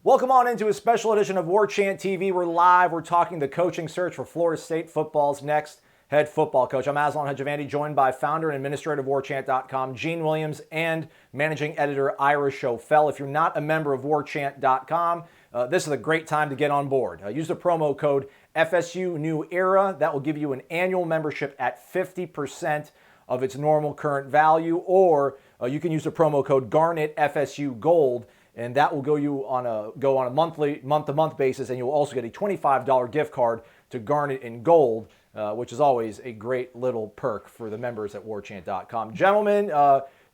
Welcome on into a special edition of War Chant TV. We're live. We're talking the coaching search for Florida State football's next head football coach. I'm Aslan Hajavandi, joined by founder and administrator of WarChant.com, Gene Williams, and managing editor Ira Schoffel. If you're not a member of WarChant.com, this is a great time to get on board. Use the promo code FSU New Era. That will give you an annual membership at 50% of its normal current value, or you can use the promo code Garnet FSU Gold, and that will go on a month-to-month basis, and you'll also get a $25 gift card to Garnet in Gold, which is always a great little perk for the members at WarChant.com. Gentlemen,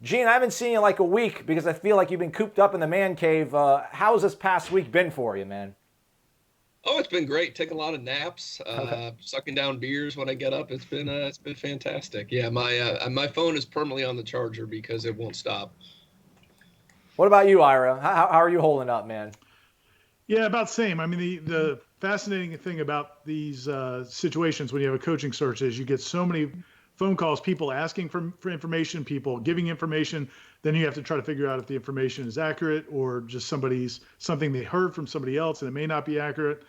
Gene, I haven't seen you in like a week because I feel like you've been cooped up in the man cave. How's this past week been for you, man? Oh, it's been great. Take a lot of naps, sucking down beers when I get up. It's been fantastic. Yeah, my phone is permanently on the charger because it won't stop. What about you, Ira? How are you holding up, man? Yeah, about the same. I mean, the fascinating thing about these situations when you have a coaching search is you get so many phone calls, people asking for information, people giving information. Then you have to try to figure out if the information is accurate or just something they heard from somebody else and it may not be accurate.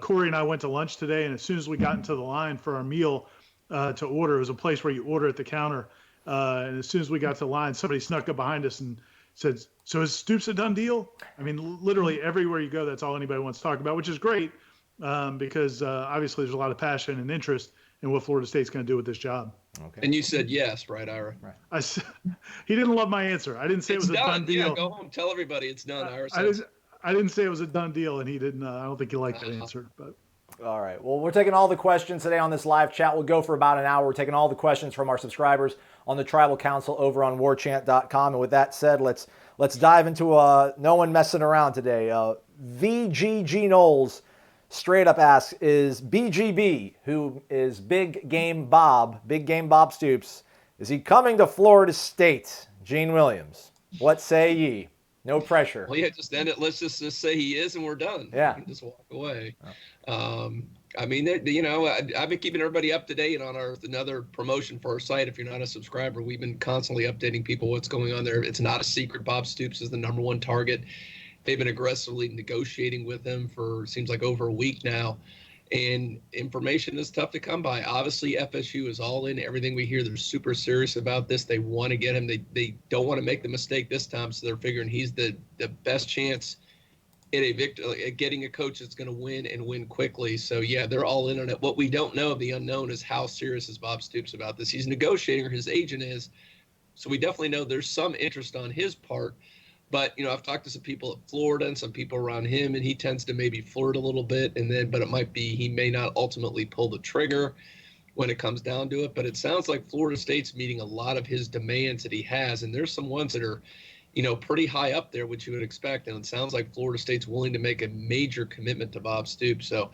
Corey and I went to lunch today, and as soon as we got into the line for our meal to order, it was a place where you order at the counter. And as soon as we got to the line, somebody snuck up behind us and said, "So is Stoops a done deal?" I mean, literally everywhere you go, that's all anybody wants to talk about, which is great because obviously there's a lot of passion and interest in what Florida State's going to do with this job. Okay. And you said yes, right, Ira? Right. He didn't love my answer. I didn't say it was a done deal. Yeah, go home. Tell everybody it's done, Ira. I didn't say it was a done deal, and he didn't. I don't think he liked that answer. But all right. Well, we're taking all the questions today on this live chat. We'll go for about an hour. We're taking all the questions from our subscribers on the Tribal Council over on WarChant.com. And with that said, let's dive into no one messing around today. VGG Knowles straight up asks, is BGB, who is Big Game Bob Stoops, is he coming to Florida State? Gene Williams, what say ye? No pressure. Well, yeah, just end it. Let's just say he is, and we're done. Yeah. We can just walk away. Oh. I mean, I've been keeping everybody up to date on another promotion for our site. If you're not a subscriber, we've been constantly updating people what's going on there. It's not a secret. Bob Stoops is the number one target. They've been aggressively negotiating with him for, seems like, over a week now. And information is tough to come by. Obviously, FSU is all in. Everything we hear, they're super serious about this. They want to get him. They don't want to make the mistake this time, so they're figuring he's the best chance at getting a coach that's going to win and win quickly. So, yeah, they're all in on it. What we don't know, the unknown, is how serious is Bob Stoops about this. He's negotiating, or his agent is. So we definitely know there's some interest on his part. But, I've talked to some people at Florida and some people around him, and he tends to maybe flirt a little bit. But it might be he may not ultimately pull the trigger when it comes down to it. But it sounds like Florida State's meeting a lot of his demands that he has. And there's some ones that are, pretty high up there, which you would expect. And it sounds like Florida State's willing to make a major commitment to Bob Stoops. So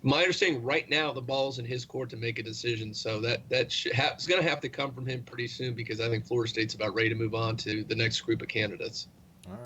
my understanding right now, the ball's in his court to make a decision. So it's going to have to come from him pretty soon, because I think Florida State's about ready to move on to the next group of candidates. All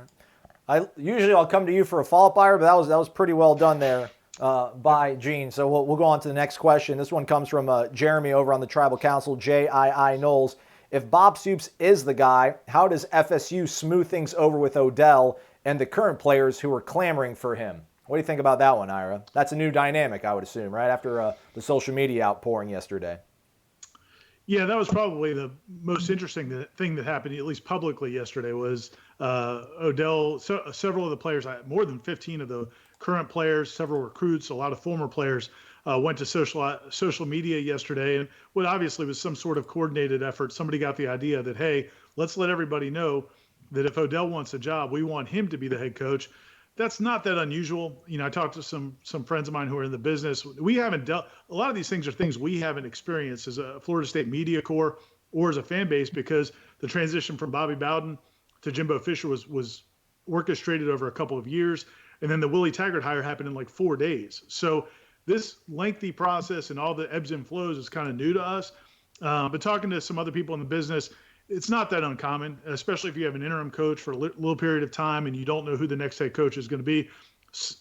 right. I'll come to you for a follow-up, Ira, but that was pretty well done there by Gene. So we'll go on to the next question. This one comes from Jeremy over on the Tribal Council, JII Knowles. If Bob Stoops is the guy, how does FSU smooth things over with Odell and the current players who are clamoring for him? What do you think about that one, Ira? That's a new dynamic, I would assume, right, after the social media outpouring yesterday. Yeah, that was probably the most interesting thing that happened, at least publicly yesterday, was Odell. Several of the players, more than 15 of the current players, several recruits, a lot of former players, went to social media yesterday. And what obviously was some sort of coordinated effort. Somebody got the idea that, hey, let's let everybody know that if Odell wants a job, we want him to be the head coach. That's not that unusual. I talked to some friends of mine who are in the business. We haven't a lot of these things are things we haven't experienced as a Florida State media corps or as a fan base, because the transition from Bobby Bowden to Jimbo Fisher was orchestrated over a couple of years. And then the Willie Taggart hire happened in like 4 days. So this lengthy process and all the ebbs and flows is kind of new to us. But talking to some other people in the business, it's not that uncommon, especially if you have an interim coach for a little period of time and you don't know who the next head coach is going to be,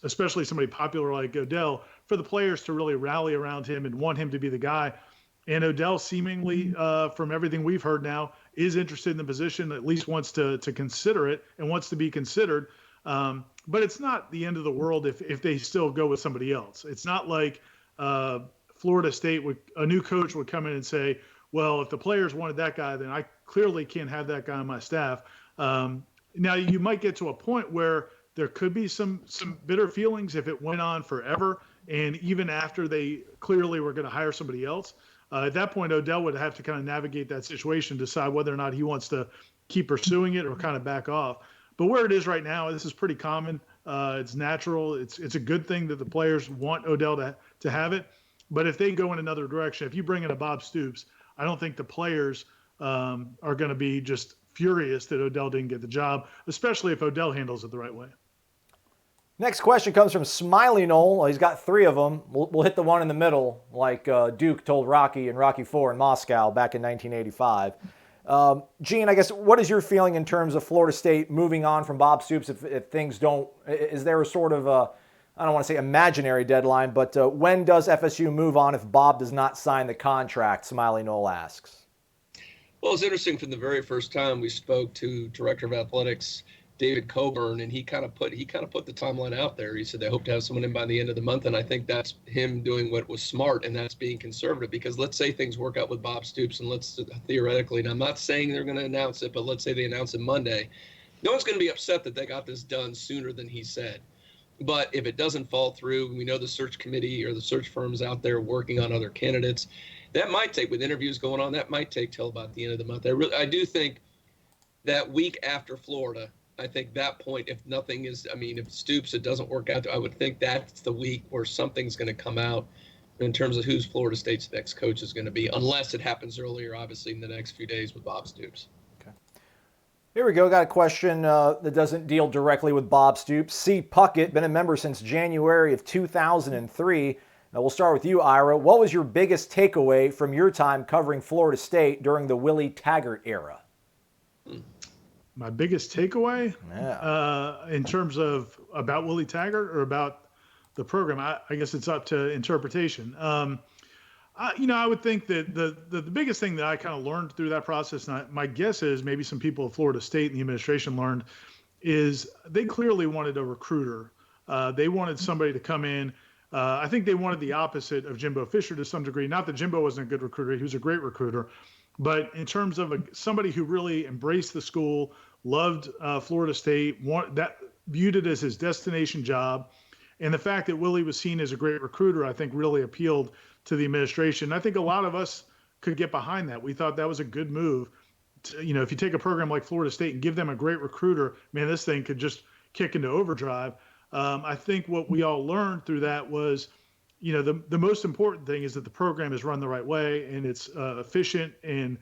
especially somebody popular like Odell, for the players to really rally around him and want him to be the guy. And Odell seemingly, from everything we've heard now, is interested in the position, at least wants to consider it and wants to be considered. But it's not the end of the world if they still go with somebody else. It's not like Florida State a new coach would come in and say, well, if the players wanted that guy, then I clearly can't have that guy on my staff. Now you might get to a point where there could be some bitter feelings if it went on forever, and even after they clearly were going to hire somebody else. At that point, Odell would have to kind of navigate that situation, decide whether or not he wants to keep pursuing it or kind of back off. But where it is right now, this is pretty common. It's natural. It's a good thing that the players want Odell to have it. But if they go in another direction, if you bring in a Bob Stoops, I don't think the players are going to be just furious that Odell didn't get the job, especially if Odell handles it the right way. Next question comes from Smiley Knoll. He's got 3 of them. We'll hit the one in the middle, like Duke told Rocky in Rocky IV in Moscow back in 1985. Gene, I guess, what is your feeling in terms of Florida State moving on from Bob Stoops if things don't – is there a sort of I don't want to say imaginary deadline, but when does FSU move on if Bob does not sign the contract, Smiley Knoll asks. Well, it's interesting. From the very first time we spoke to Director of Athletics David Coburn, and he kind of put the timeline out there. He said they hope to have someone in by the end of the month, and I think that's him doing what was smart, and that's being conservative. Because let's say things work out with Bob Stoops, and let's theoretically, and I'm not saying they're going to announce it, but let's say they announce it Monday. No one's going to be upset that they got this done sooner than he said. But if it doesn't fall through, we know the search committee or the search firms out there working on other candidates. That might take, with interviews going on, that might take till about the end of the month. I do think that week after Florida, I think that point, if nothing is, if Stoops, it doesn't work out, I would think that's the week where something's going to come out in terms of who's Florida State's next coach is going to be, unless it happens earlier, obviously, in the next few days with Bob Stoops. Okay. Here we go. Got a question that doesn't deal directly with Bob Stoops. C. Puckett, been a member since January of 2003. Now we'll start with you, Ira. What was your biggest takeaway from your time covering Florida State during the Willie Taggart era? My biggest takeaway, yeah. In terms of about Willie Taggart or about the program, I guess it's up to interpretation. I would think that the biggest thing that I kind of learned through that process, and my guess is maybe some people at Florida State and the administration learned, is they clearly wanted a recruiter. They wanted somebody to come in. I think they wanted the opposite of Jimbo Fisher to some degree. Not that Jimbo wasn't a good recruiter. He was a great recruiter. But in terms of somebody who really embraced the school, loved Florida State, viewed it as his destination job, and the fact that Willie was seen as a great recruiter, I think really appealed to the administration. I think a lot of us could get behind that. We thought that was a good move. If you take a program like Florida State and give them a great recruiter, man, this thing could just kick into overdrive. I think what we all learned through that was, the most important thing is that the program is run the right way and it's efficient, and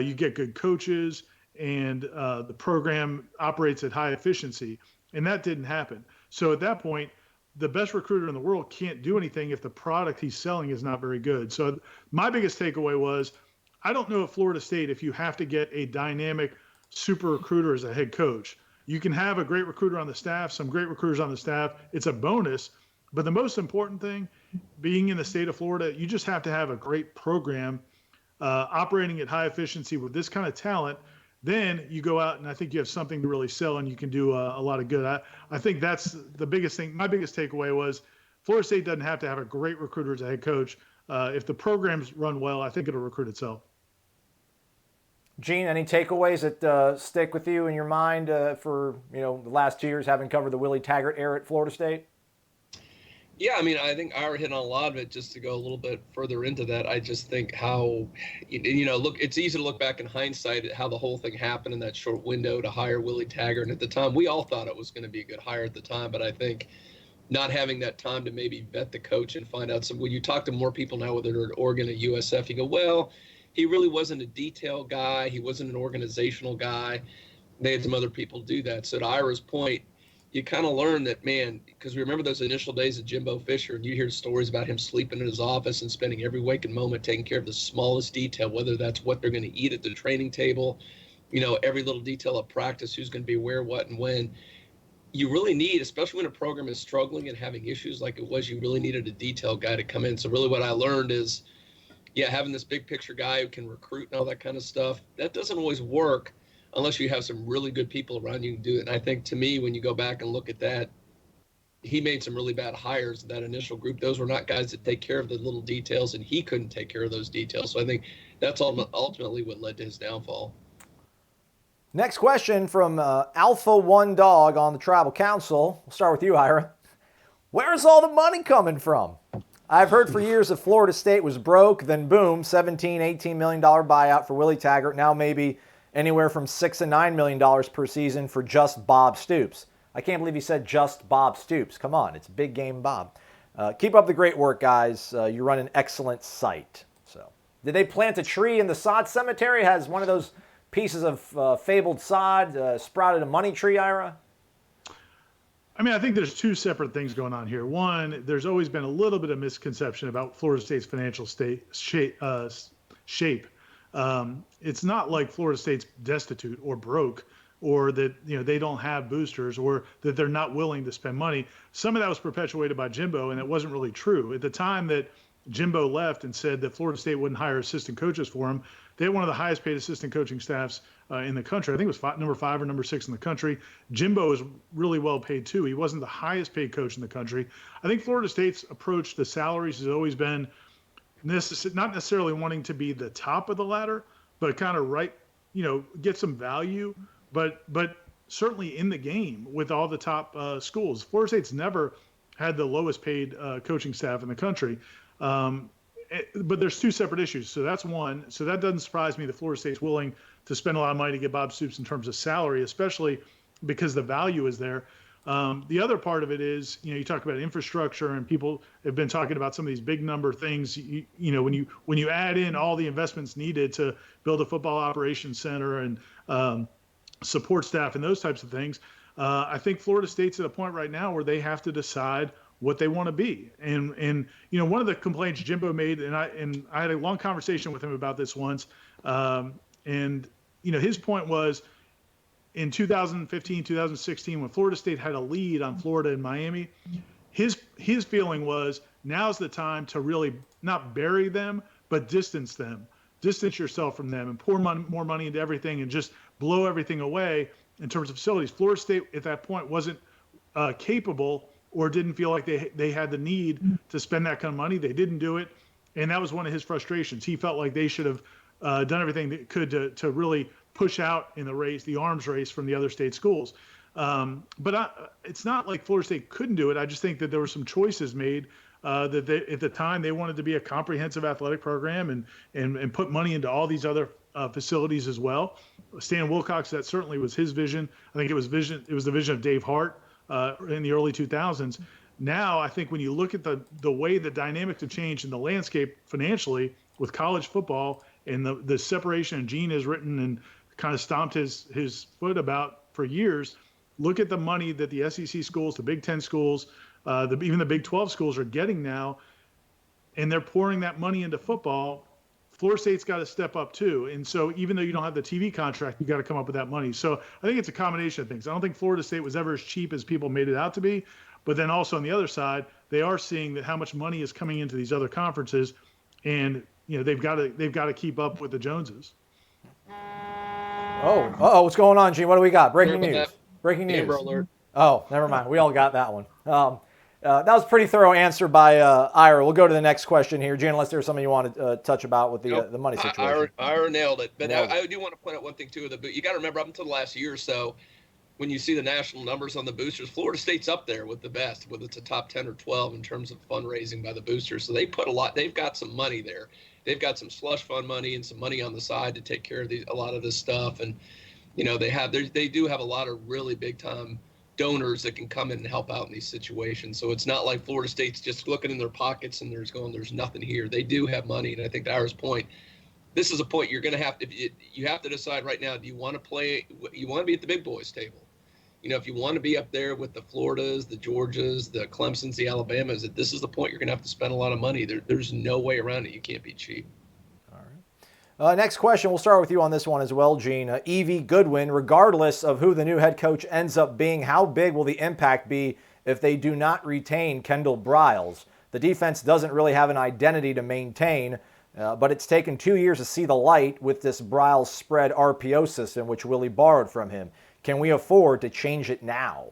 you get good coaches, and the program operates at high efficiency. And that didn't happen. So at that point, the best recruiter in the world can't do anything if the product he's selling is not very good. So my biggest takeaway was, I don't know at Florida State if you have to get a dynamic super recruiter as a head coach. You can have a great recruiter on the staff, some great recruiters on the staff. It's a bonus. But the most important thing, being in the state of Florida, you just have to have a great program operating at high efficiency with this kind of talent. Then you go out and I think you have something to really sell, and you can do a lot of good. I think that's the biggest thing. My biggest takeaway was Florida State doesn't have to have a great recruiter as a head coach. If the program's run well, I think it'll recruit itself. Gene, any takeaways that stick with you in your mind for the last 2 years having covered the Willie Taggart era at Florida State? Yeah, I think Ira hit on a lot of it. Just to go a little bit further into that, I just think how, look, it's easy to look back in hindsight at how the whole thing happened in that short window to hire Willie Taggart. And at the time, we all thought it was going to be a good hire at the time. But I think not having that time to maybe vet the coach and find out when you talk to more people now, whether they're at Oregon or USF, you go, well, he really wasn't a detail guy. He wasn't an organizational guy. They had some other people do that. So to Ira's point, you kind of learn that, man, because we remember those initial days of Jimbo Fisher, and you hear stories about him sleeping in his office and spending every waking moment taking care of the smallest detail, whether that's what they're going to eat at the training table, every little detail of practice, who's going to be where, what, and when. You really need, especially when a program is struggling and having issues like it was, you really needed a detail guy to come in. So really what I learned is, having this big picture guy who can recruit and all that kind of stuff, that doesn't always work unless you have some really good people around you can do it. And I think, to me, when you go back and look at that, he made some really bad hires in that initial group. Those were not guys that take care of the little details, and he couldn't take care of those details. So I think that's ultimately what led to his downfall. Next question from Alpha One Dog on the Tribal Council. We'll start with you, Ira. Where's all the money coming from? I've heard for years that Florida State was broke, then boom, $17, $18 million buyout for Willie Taggart. Now maybe anywhere from $6 and $9 million per season for just Bob Stoops. I can't believe he said just Bob Stoops. Come on, it's big game Bob. Keep up the great work, guys. You run an excellent site. So, did they plant a tree in the sod cemetery? Has one of those pieces of fabled sod sprouted a money tree, Ira? I mean, I think there's two separate things going on here. One, there's always been a little bit of misconception about Florida State's financial shape. It's not like Florida State's destitute or broke, or that they don't have boosters, or that they're not willing to spend money. Some of that was perpetuated by Jimbo, and it wasn't really true. At the time that Jimbo left and said that Florida State wouldn't hire assistant coaches for him, they had one of the highest paid assistant coaching staffs in the country. I think it was number 5 or number 6 in the country. Jimbo is really well paid too. He wasn't the highest paid coach in the country. I think Florida State's approach to salaries has always been not necessarily wanting to be the top of the ladder, but kind of get some value, but certainly in the game with all the top schools. Florida State's never had the lowest paid coaching staff in the country. But there's two separate issues. So that's one. So that doesn't surprise me that Florida State's willing to spend a lot of money to get Bob Stoops in terms of salary, especially because the value is there. The other part of it is, you talk about infrastructure, and people have been talking about some of these big number things. When you add in all the investments needed to build a football operations center and support staff and those types of things, I think Florida State's at a point right now where they have to decide what they want to be. And one of the complaints Jimbo made, and I had a long conversation with him about this once, and his point was, in 2015, 2016, when Florida State had a lead on Florida and Miami, his feeling was, now's the time to really not bury them, but distance yourself from them, and pour more money into everything and just blow everything away in terms of facilities. Florida State at that point wasn't capable, or didn't feel like they had the need to spend that kind of money. They didn't do it, and that was one of his frustrations. He felt like they should have done everything they could to really push out in the arms race from the other state schools. But it's not like Florida State couldn't do it. I just think that there were some choices made that at the time they wanted to be a comprehensive athletic program and put money into all these other facilities as well. Stan Wilcox, that certainly was his vision. I think it was the vision of Dave Hart in the early 2000s. Now, I think when you look at the way the dynamics have changed in the landscape financially with college football, and the separation, and Gene has written and kind of stomped his foot about for years, look at the money that the SEC schools, the Big Ten schools, even the Big 12 schools are getting now, and they're pouring that money into football. Florida State's got to step up too. And so even though you don't have the TV contract, you got to come up with that money. So I think it's a combination of things. I don't think Florida State was ever as cheap as people made it out to be. But then also on the other side, they are seeing that how much money is coming into these other conferences, and they've got to keep up with the Joneses. Oh, what's going on, Gene? What do we got? Breaking news. Breaking news. Amber alert. Oh, never mind. We all got that one. That was a pretty thorough answer by Ira. We'll go to the next question here, Gene, unless there's something you want to touch about with the money situation. Ira nailed it. But I do want to point out one thing, too. You got to remember, up until the last year or so, when you see the national numbers on the boosters, Florida State's up there with the best, whether it's a top 10 or 12 in terms of fundraising by the boosters. So they put a lot. They've got some money there. They've got some slush fund money and some money on the side to take care of a lot of this stuff. And, they do have a lot of really big time donors that can come in and help out in these situations. So it's not like Florida State's just looking in their pockets and there's nothing here. They do have money. And I think to Ira's point, this is a point you're going to have to, you have to decide right now, do you want to be at the big boys table? If you want to be up there with the Floridas, the Georgias, the Clemsons, the Alabamas, this is the point you're going to have to spend a lot of money. There's no way around it. You can't be cheap. All right. Next question. We'll start with you on this one as well, Gene. Evie Goodwin, regardless of who the new head coach ends up being, how big will the impact be if they do not retain Kendall Briles? The defense doesn't really have an identity to maintain. but it's taken 2 years to see the light with this Briles spread RPO system, which Willie borrowed from him. Can we afford to change it now?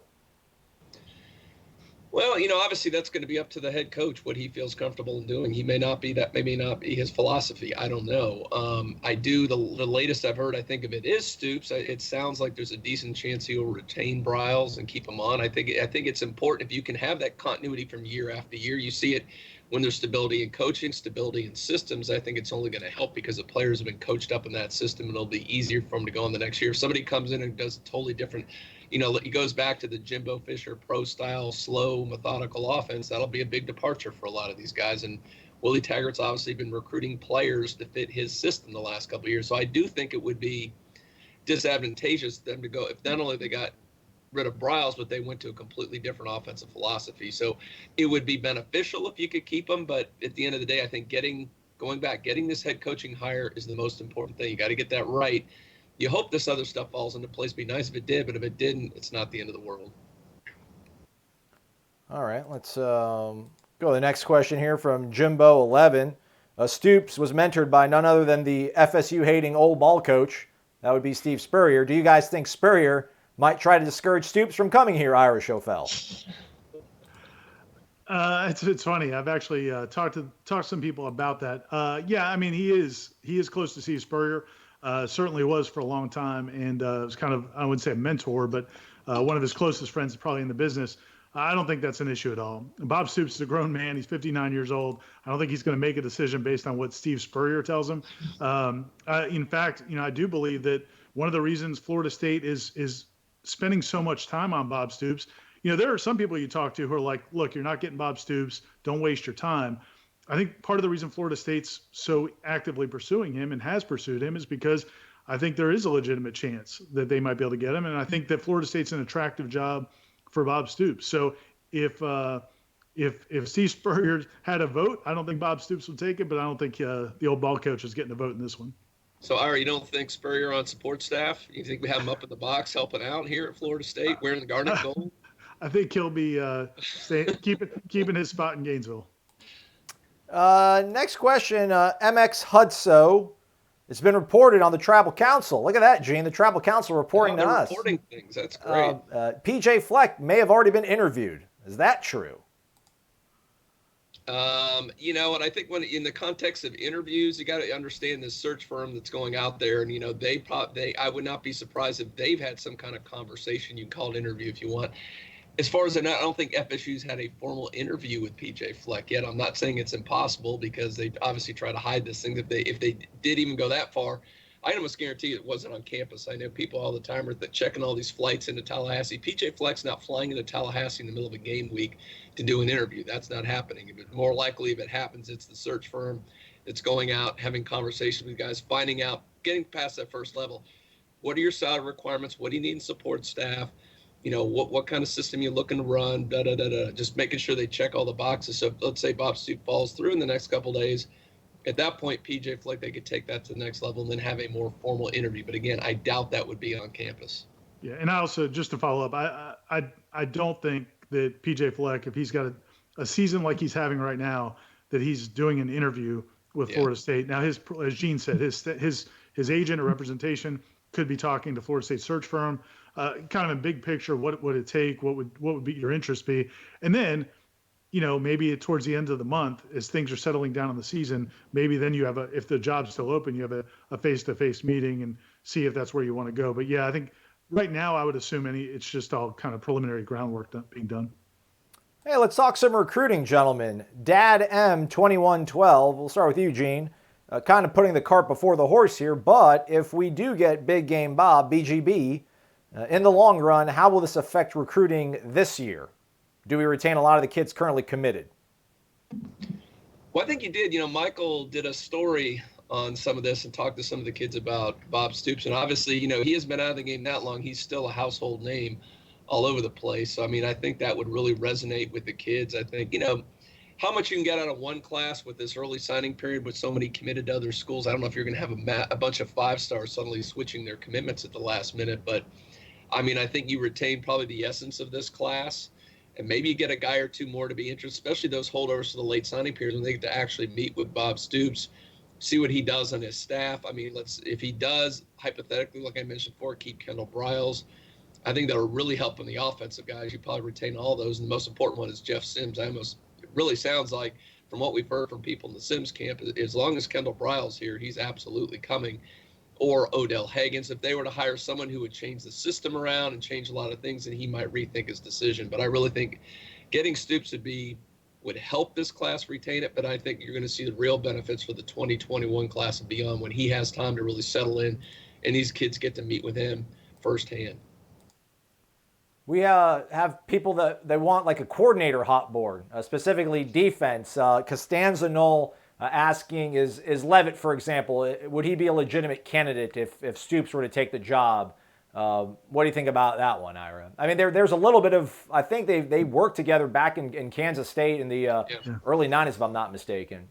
Well, obviously that's going to be up to the head coach, what he feels comfortable in doing. He may not be that, maybe not be his philosophy. I don't know. The latest I've heard, I think of it is Stoops. It sounds like there's a decent chance he'll retain Briles and keep him on. I think it's important if you can have that continuity from year after year. You see it when there's stability in coaching, stability in systems. I think it's only going to help because the players have been coached up in that system, and it'll be easier for them to go on the next year. If somebody comes in and does a totally different, it goes back to the Jimbo Fisher pro style, slow, methodical offense. That'll be a big departure for a lot of these guys. And Willie Taggart's obviously been recruiting players to fit his system the last couple of years. So I do think it would be disadvantageous to them to go, if not only they got rid of Briles, but they went to a completely different offensive philosophy. So it would be beneficial if you could keep them. But at the end of the day, I think getting this head coaching hire is the most important thing. You got to get that right. You hope this other stuff falls into place. It'd be nice if it did, but if it didn't, it's not the end of the world. All right, let's go to the next question here from Jimbo11. Stoops was mentored by none other than the FSU-hating old ball coach. That would be Steve Spurrier. Do you guys think Spurrier might try to discourage Stoops from coming here, Ira Schoffel? It's funny. I've actually talked to some people about that. He is close to Steve Spurrier. Certainly was for a long time, and was kind of, I wouldn't say a mentor, but one of his closest friends probably in the business. I don't think that's an issue at all. Bob Stoops is a grown man. He's 59 years old. I don't think he's going to make a decision based on what Steve Spurrier tells him. In fact, I do believe that one of the reasons Florida State is spending so much time on Bob Stoops, there are some people you talk to who are like, look, you're not getting Bob Stoops. Don't waste your time. I think part of the reason Florida State's so actively pursuing him and has pursued him is because I think there is a legitimate chance that they might be able to get him. And I think that Florida State's an attractive job for Bob Stoops. So if Steve Spurrier had a vote, I don't think Bob Stoops would take it, but I don't think the old ball coach is getting a vote in this one. So, Ira, you don't think Spurrier on support staff? You think we have him up in the box helping out here at Florida State wearing the garnet gold? I think he'll be keeping his spot in Gainesville. Next question, MX Hudso. It's been reported on the Tribal Council. Look at that, Gene. The Tribal Council reporting to us. Reporting things. That's great. PJ Fleck may have already been interviewed. Is that true? And I think when in the context of interviews, you got to understand this search firm that's going out there, and I would not be surprised if they've had some kind of conversation. You can call it interview if you want. As far as I don't think FSU's had a formal interview with PJ Fleck yet. I'm not saying it's impossible because they obviously try to hide this thing. If they did even go that far, I almost guarantee it wasn't on campus. I know people all the time are checking all these flights into Tallahassee. PJ Fleck's not flying into Tallahassee in the middle of a game week to do an interview. That's not happening. More likely, if it happens, it's the search firm that's going out, having conversations with guys, finding out, getting past that first level. What are your salary requirements? What do you need in support staff? What kind of system you're looking to run, just making sure they check all the boxes. So let's say Bob Stoops falls through in the next couple of days. At that point, PJ Fleck, they could take that to the next level and then have a more formal interview. But again, I doubt that would be on campus. Yeah, and I also, just to follow up, I don't think that PJ Fleck, if he's got a season like he's having right now, that he's doing an interview with Florida State. Now, as Gene said, his agent or representation could be talking to Florida State search firm. Kind of a big picture, what would it take? What would be your interest be? And then, maybe towards the end of the month, as things are settling down in the season, maybe then you have if the job's still open, you have a face-to-face meeting and see if that's where you want to go. But yeah, I think right now I would assume it's just all kind of preliminary groundwork being done. Hey, let's talk some recruiting, gentlemen. Dad M2112. We'll start with you, Gene. Kind of putting the cart before the horse here, but if we do get Big Game Bob, BGB, in the long run, how will this affect recruiting this year? Do we retain a lot of the kids currently committed? Well, I think you did. Michael did a story on some of this and talked to some of the kids about Bob Stoops. And obviously, he has been out of the game that long. He's still a household name all over the place. So, I think that would really resonate with the kids. I think, how much you can get out of one class with this early signing period with so many committed to other schools. I don't know if you're going to have a bunch of five-stars suddenly switching their commitments at the last minute, but I think you retain probably the essence of this class, and maybe you get a guy or two more to be interested, especially those holdovers to the late signing period when they get to actually meet with Bob Stoops see what he does on his staff. I mean, if he does, hypothetically, like I mentioned before, keep Kendall Briles, I think that'll really help on the offensive guys. You probably retain all those. And the most important one is Jeff Sims. It really sounds like, from what we've heard from people in the Sims camp, as long as Kendall Briles here, he's absolutely coming. Or Odell Haggins. If they were to hire someone who would change the system around and change a lot of things, then he might rethink his decision. But I really think getting Stoops would help this class retain it, but I think you're going to see the real benefits for the 2021 class and beyond when he has time to really settle in and these kids get to meet with him firsthand. We have people that they want like a coordinator hot board, specifically defense. Costanza Knoll asking, is Levitt, for example, would he be a legitimate candidate if Stoops were to take the job? What do you think about that one, Ira? I mean, there's a little bit of, I think they worked together back in Kansas State in the early 90s, if I'm not mistaken.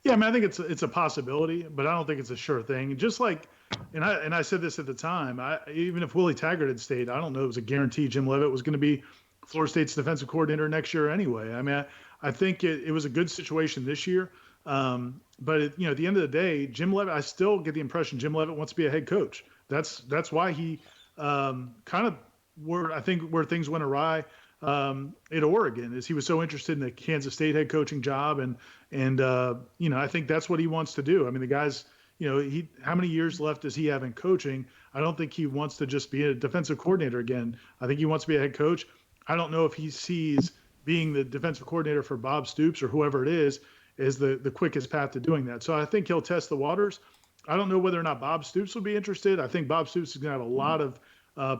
Yeah, I mean, I think it's a possibility, but I don't think it's a sure thing. Just like, and I said this at the time, even if Willie Taggart had stayed, I don't know it was a guarantee Jim Levitt was going to be Florida State's defensive coordinator next year anyway. I mean, I think it was a good situation this year. But at the end of the day, Jim Levitt, I still get the impression Jim Levitt wants to be a head coach. That's why he kind of where things went awry at Oregon is he was so interested in the Kansas State head coaching job and I think that's what he wants to do. I mean, the guy's how many years left does he have in coaching? I don't think he wants to just be a defensive coordinator again. I think he wants to be a head coach. I don't know if he sees being the defensive coordinator for Bob Stoops or whoever it is the quickest path to doing that. So I think he'll test the waters. I don't know whether or not Bob Stoops will be interested. I think Bob Stoops is going to have a lot of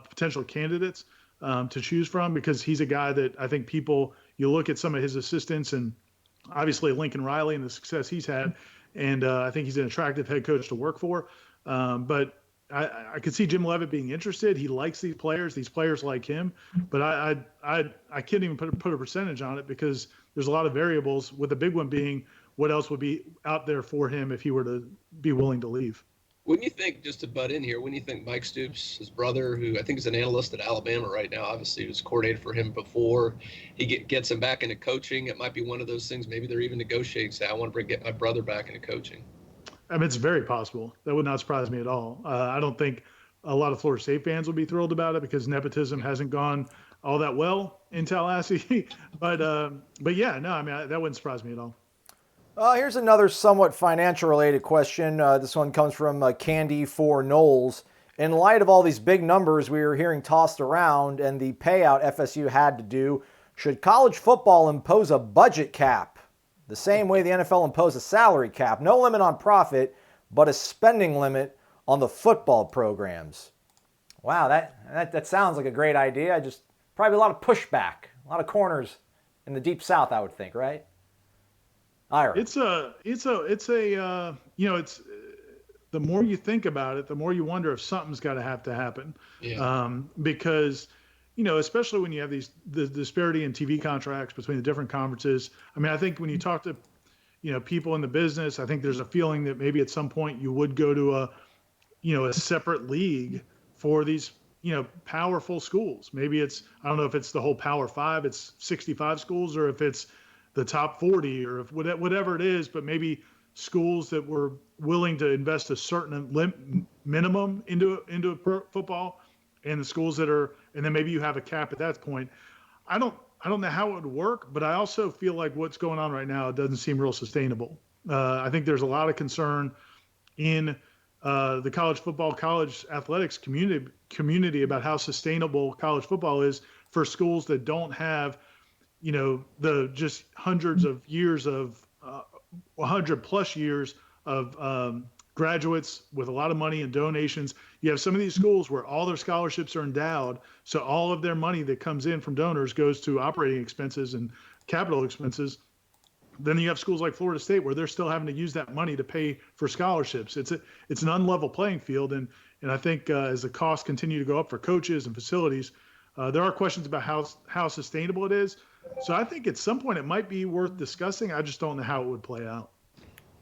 potential candidates to choose from because he's a guy that I think you look at some of his assistants and obviously Lincoln Riley and the success he's had. And I think he's an attractive head coach to work for. But I could see Jim Levitt being interested. He likes these players like him. But I can't even put a percentage on it because there's a lot of variables, with the big one being what else would be out there for him if he were to be willing to leave. When you think, just to butt in here, when you think Mike Stoops, his brother, who I think is an analyst at Alabama right now, obviously was coordinator for him before, he gets him back into coaching, it might be one of those things. Maybe they're even negotiating, say, I want to get my brother back into coaching. I mean, it's very possible. That would not surprise me at all. I don't think a lot of Florida State fans will be thrilled about it because nepotism hasn't gone all that well in Tallahassee. But yeah, no, I mean, that wouldn't surprise me at all. Here's another somewhat financial-related question. This one comes from Candy for Knowles. In light of all these big numbers we were hearing tossed around and the payout FSU had to do, should college football impose a budget cap the same way the NFL imposed a salary cap? No limit on profit, but a spending limit on the football programs. Wow, that sounds like a great idea. Just probably a lot of pushback, a lot of corners in the Deep South, I would think, right? Ira. It's the more you think about it, the more you wonder if something's got to happen. Yeah. Because, especially when you have the disparity in TV contracts between the different conferences. I mean, I think when you talk to, people in the business, I think there's a feeling that maybe at some point you would go to a separate league for these, powerful schools. Maybe I don't know if it's the whole Power Five, it's 65 schools, or if it's the top 40 or if whatever it is, but maybe schools that were willing to invest a certain minimum into football, and the schools that are, and then maybe you have a cap at that point. I don't know how it would work, but I also feel like what's going on right now doesn't seem real sustainable. I think there's a lot of concern in the college athletics community about how sustainable college football is for schools that don't have the just hundreds of years of 100 plus years of graduates with a lot of money and donations. You have some of these schools where all their scholarships are endowed. So all of their money that comes in from donors goes to operating expenses and capital expenses. Then you have schools like Florida State where they're still having to use that money to pay for scholarships. It's an unlevel playing field. And I think as the costs continue to go up for coaches and facilities, there are questions about how sustainable it is. So I think at some point it might be worth discussing. I just don't know how it would play out.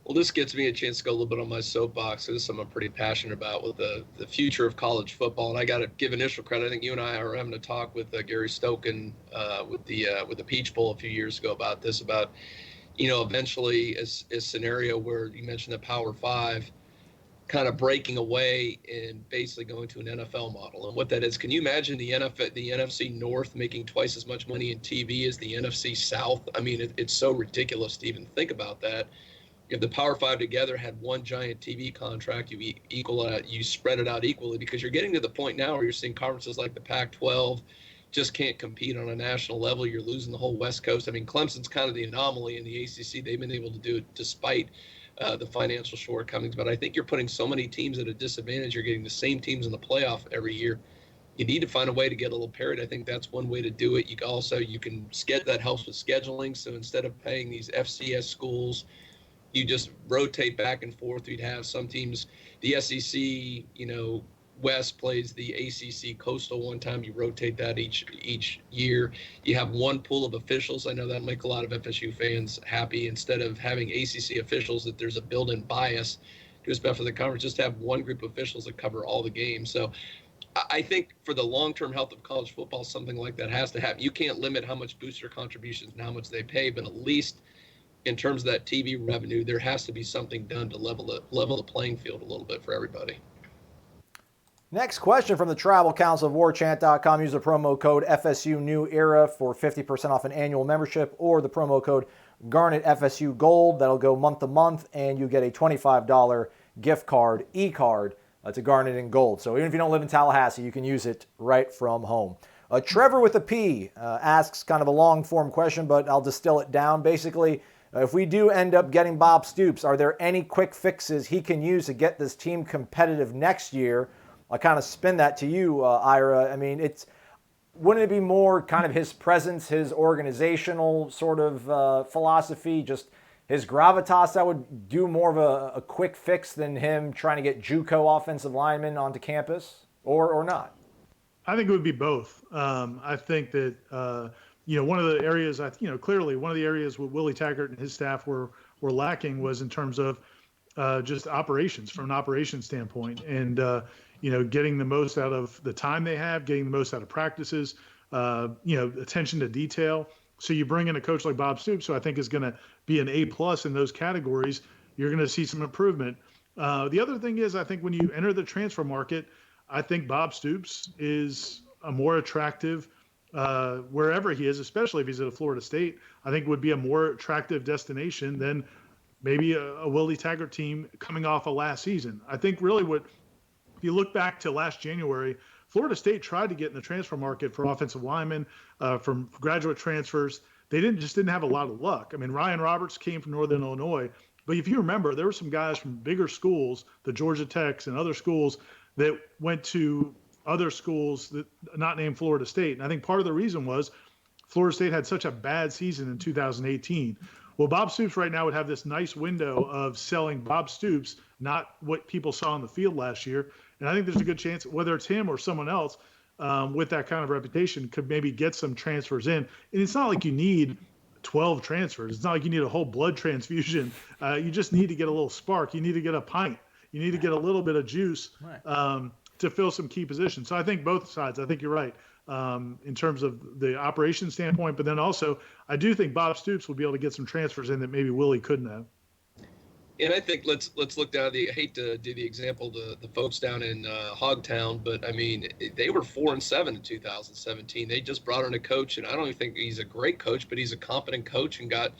Well, this gets me a chance to go a little bit on my soapbox. This is something I'm pretty passionate about with the future of college football. And I got to give initial credit. I think you and I are having a talk with Gary Stoken with the Peach Bowl a few years ago about this, about, eventually a scenario where you mentioned the Power Five kind of breaking away and basically going to an NFL model. And what that is, can you imagine the NFC North making twice as much money in TV as the NFC South? I mean, it's so ridiculous to even think about that. If the Power Five together had one giant TV contract, you spread it out equally, because you're getting to the point now where you're seeing conferences like the Pac-12 just can't compete on a national level. You're losing the whole West Coast. I mean, Clemson's kind of the anomaly in the ACC. They've been able to do it despite the financial shortcomings. But I think you're putting so many teams at a disadvantage. You're getting the same teams in the playoff every year. You need to find a way to get a little parity. I think that's one way to do it. That helps with scheduling. So instead of paying these FCS schools, you just rotate back and forth. You'd have some teams, the SEC, West plays the ACC Coastal one time. You rotate that each year. You have one pool of officials. I know that'll make a lot of FSU fans happy. Instead of having ACC officials, that there's a built-in bias to respect for the conference. Just have one group of officials that cover all the games. So I think for the long-term health of college football, something like that has to happen. You can't limit how much booster contributions and how much they pay, but at least in terms of that TV revenue, there has to be something done to level the playing field a little bit for everybody. Next question from the Tribal Council of WarChant.com. Use the promo code FSU New Era for 50% off an annual membership, or the promo code Garnet FSU Gold. That'll go month to month, and you get a $25 gift card, e-card, to Garnet and Gold. So even if you don't live in Tallahassee, you can use it right from home. Trevor with a P asks kind of a long-form question, but I'll distill it down. Basically, if we do end up getting Bob Stoops, are there any quick fixes he can use to get this team competitive next year? I kind of spin that to you, Ira. I mean, wouldn't it be more kind of his presence, his organizational sort of philosophy, just his gravitas that would do more of a quick fix than him trying to get JUCO offensive linemen onto campus, or not? I think it would be both. I think that one of the areas clearly one of the areas where Willie Taggart and his staff were lacking was in terms of just operations, from an operations standpoint, and getting the most out of the time they have, getting the most out of practices, attention to detail. So you bring in a coach like Bob Stoops, who I think is going to be an A+ in those categories. You're going to see some improvement. The other thing is, I think when you enter the transfer market, I think Bob Stoops is a more attractive, wherever he is, especially if he's at a Florida State, I think would be a more attractive destination than maybe a Willie Taggart team coming off of last season. I think really if you look back to last January, Florida State tried to get in the transfer market for offensive linemen, from graduate transfers. They didn't have a lot of luck. I mean, Ryan Roberts came from Northern Illinois, but if you remember, there were some guys from bigger schools, the Georgia Techs and other schools, that went to other schools that not named Florida State. And I think part of the reason was Florida State had such a bad season in 2018. Well, Bob Stoops right now would have this nice window of selling Bob Stoops, not what people saw on the field last year. And I think there's a good chance, whether it's him or someone else with that kind of reputation, could maybe get some transfers in. And it's not like you need 12 transfers. It's not like you need a whole blood transfusion. You just need to get a little spark. You need to get a pint. You need to get a little bit of juice to fill some key positions. So I think both sides. I think you're right in terms of the operation standpoint. But then also, I do think Bob Stoops will be able to get some transfers in that maybe Willie couldn't have. And I think let's look down I hate to do the example, the folks down in Hogtown, but I mean, they were 4-7 in 2017. They just brought in a coach, and I don't even think he's a great coach, but he's a competent coach, and got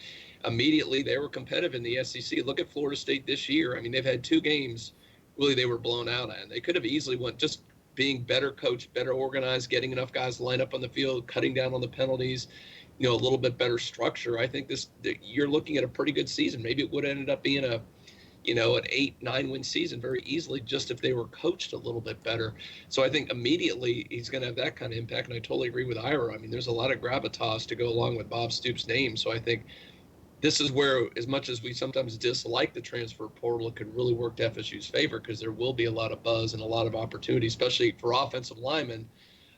immediately they were competitive in the SEC. Look at Florida State this year. I mean, they've had 2 games really they were blown out at. They could have easily went just being better coached, better organized, getting enough guys to line up on the field, cutting down on the penalties, a little bit better structure. I think you're looking at a pretty good season. Maybe it would have ended up being an 8-9 win season very easily, just if they were coached a little bit better. So I think immediately he's going to have that kind of impact. And I totally agree with Ira. I mean, there's a lot of gravitas to go along with Bob Stoops' name. So I think this is where, as much as we sometimes dislike the transfer portal, it could really work to FSU's favor, because there will be a lot of buzz and a lot of opportunity, especially for offensive linemen,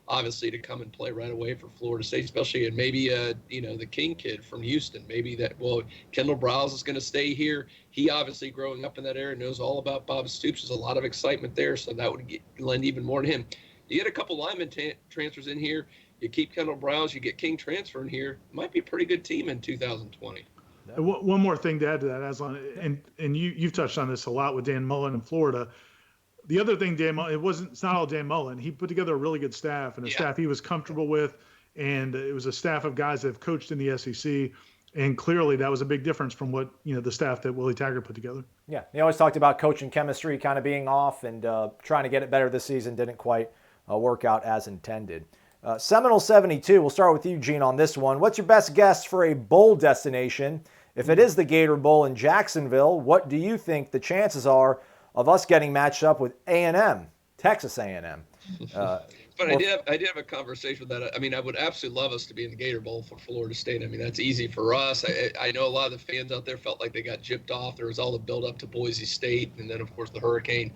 obviously, to come and play right away for Florida State, especially, and maybe the King kid from Houston. Maybe Kendall Browse is going to stay here. He obviously, growing up in that area, knows all about Bob Stoops. There's a lot of excitement there, so that would lend even more to him. You get a couple lineman transfers in here. You keep Kendall Browse. You get King transfer in here. It might be a pretty good team in 2020. One more thing to add to that, Aslan, and you've touched on this a lot with Dan Mullen in Florida. The other thing, it's not all Dan Mullen. He put together a really good staff and a staff he was comfortable with, and it was a staff of guys that have coached in the SEC. And clearly, that was a big difference from what the staff that Willie Taggart put together. Yeah, they always talked about coaching chemistry kind of being off, and trying to get it better this season didn't quite work out as intended. Seminole 72, we'll start with you, Gene, on this one. What's your best guess for a bowl destination? If it is the Gator Bowl in Jacksonville, what do you think the chances are of us getting matched up with A&M, Texas A&M? But I did have a conversation with that. I mean, I would absolutely love us to be in the Gator Bowl for Florida State. I mean, that's easy for us. I know a lot of the fans out there felt like they got gypped off. There was all the build up to Boise State, and then of course the hurricane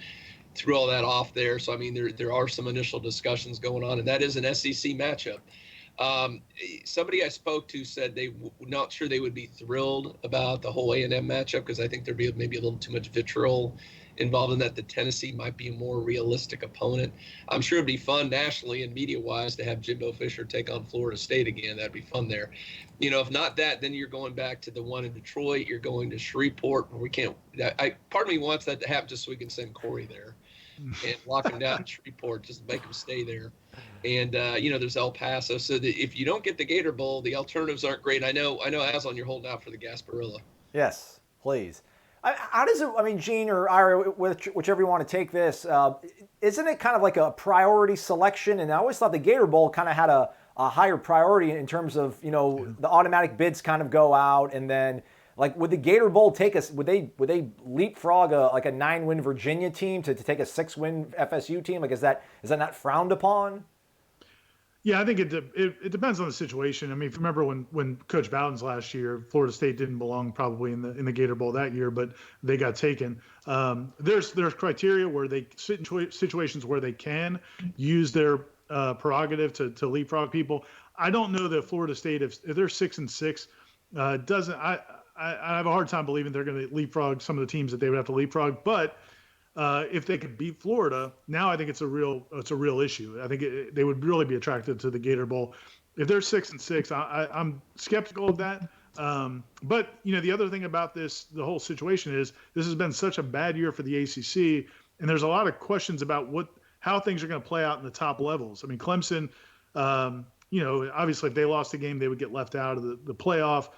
threw all that off there. So I mean, there are some initial discussions going on, and that is an SEC matchup. Somebody I spoke to said they not sure they would be thrilled about the whole A&M matchup because I think there'd be maybe a little too much vitriol involved in that. The Tennessee might be a more realistic opponent. I'm sure it'd be fun nationally and media-wise to have Jimbo Fisher take on Florida State again. That'd be fun there. If not that, then you're going back to the one in Detroit. You're going to Shreveport. Where we can't. Part of me wants that to happen just so we can send Corey there and lock him down in Shreveport, just make him stay there. And there's El Paso. So if you don't get the Gator Bowl, the alternatives aren't great. I know, Aslan, you're holding out for the Gasparilla. Yes, please. How does it, Gene or Ira, whichever you want to take this, isn't it kind of like a priority selection? And I always thought the Gator Bowl kind of had a higher priority in terms of, the automatic bids kind of go out. And then, would the Gator Bowl take us, would they leapfrog a 9-win Virginia team to take a 6-win FSU team? Is that not frowned upon? Yeah, I think it depends on the situation. I mean, if you remember when Coach Bowden's last year, Florida State didn't belong probably in the Gator Bowl that year, but they got taken. There's criteria where situations where they can use their prerogative to leapfrog people. I don't know that Florida State, if they're 6-6, doesn't. I have a hard time believing they're going to leapfrog some of the teams that they would have to leapfrog, but. If they could beat Florida, now I think it's a real issue. I think they would really be attracted to the Gator Bowl. If they're 6-6, I'm skeptical of that. But the other thing about the whole situation is this has been such a bad year for the ACC, and there's a lot of questions about how things are going to play out in the top levels. I mean, Clemson, obviously if they lost the game, they would get left out of the playoff.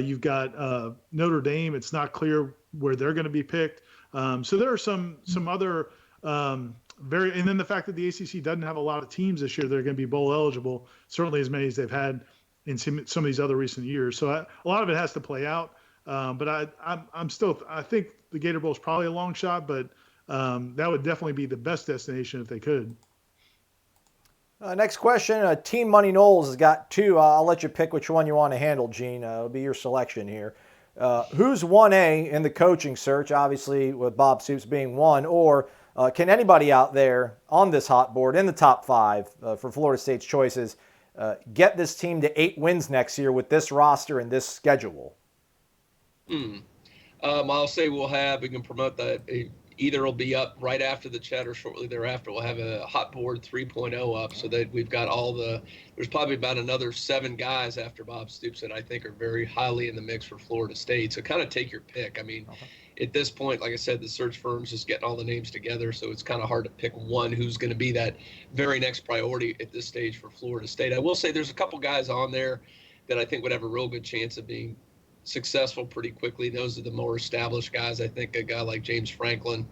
You've got Notre Dame. It's not clear where they're going to be picked. So there are some other and then the fact that the ACC doesn't have a lot of teams this year that are going to be bowl eligible, certainly as many as they've had in some of these other recent years. So a lot of it has to play out. But I think the Gator Bowl is probably a long shot, but that would definitely be the best destination if they could. Next question, Team Money Knowles has got two. I'll let you pick which one you want to handle, Gene. It'll be your selection here. Who's 1A in the coaching search, obviously with Bob Stoops being one, or can anybody out there on this hot board in the top 5 for Florida State's choices get this team to 8 wins next year with this roster and this schedule? I'll say we can promote that. Either will be up right after the chat or shortly thereafter. We'll have a hot board 3.0 up so that we've got there's probably about another 7 guys after Bob Stoops that I think are very highly in the mix for Florida State. So kind of take your pick. I mean, At this point, like I said, the search firm's just getting all the names together. So it's kind of hard to pick one who's going to be that very next priority at this stage for Florida State. I will say there's a couple guys on there that I think would have a real good chance of being successful pretty quickly. Those are the more established guys. I think a guy like James Franklin,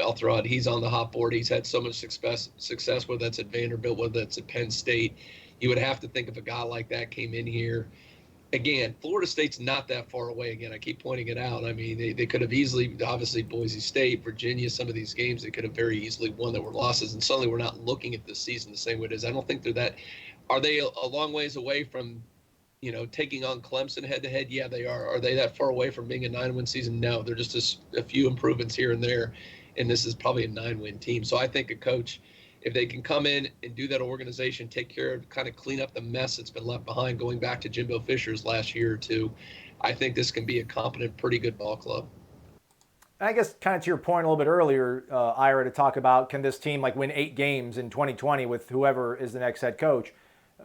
I'll throw out, he's on the hot board. He's had so much success, whether that's at Vanderbilt, whether that's at Penn State. You would have to think if a guy like that came in here. Again, Florida State's not that far away. Again, I keep pointing it out. I mean, they could have easily, obviously Boise State, Virginia, some of these games, they could have very easily won that were losses. And suddenly we're not looking at this season the same way it is. I don't think they're that. Are they a long ways away from taking on Clemson head-to-head? Yeah, they are. Are they that far away from being a 9-win season? No, they're just a few improvements here and there, and this is probably a 9-win team. So I think a coach, if they can come in and do that organization, take care of, kind of clean up the mess that's been left behind going back to Jimbo Fisher's last year or two, I think this can be a competent, pretty good ball club. I guess kind of to your point a little bit earlier, Ira, to talk about can this team win 8 games in 2020 with whoever is the next head coach?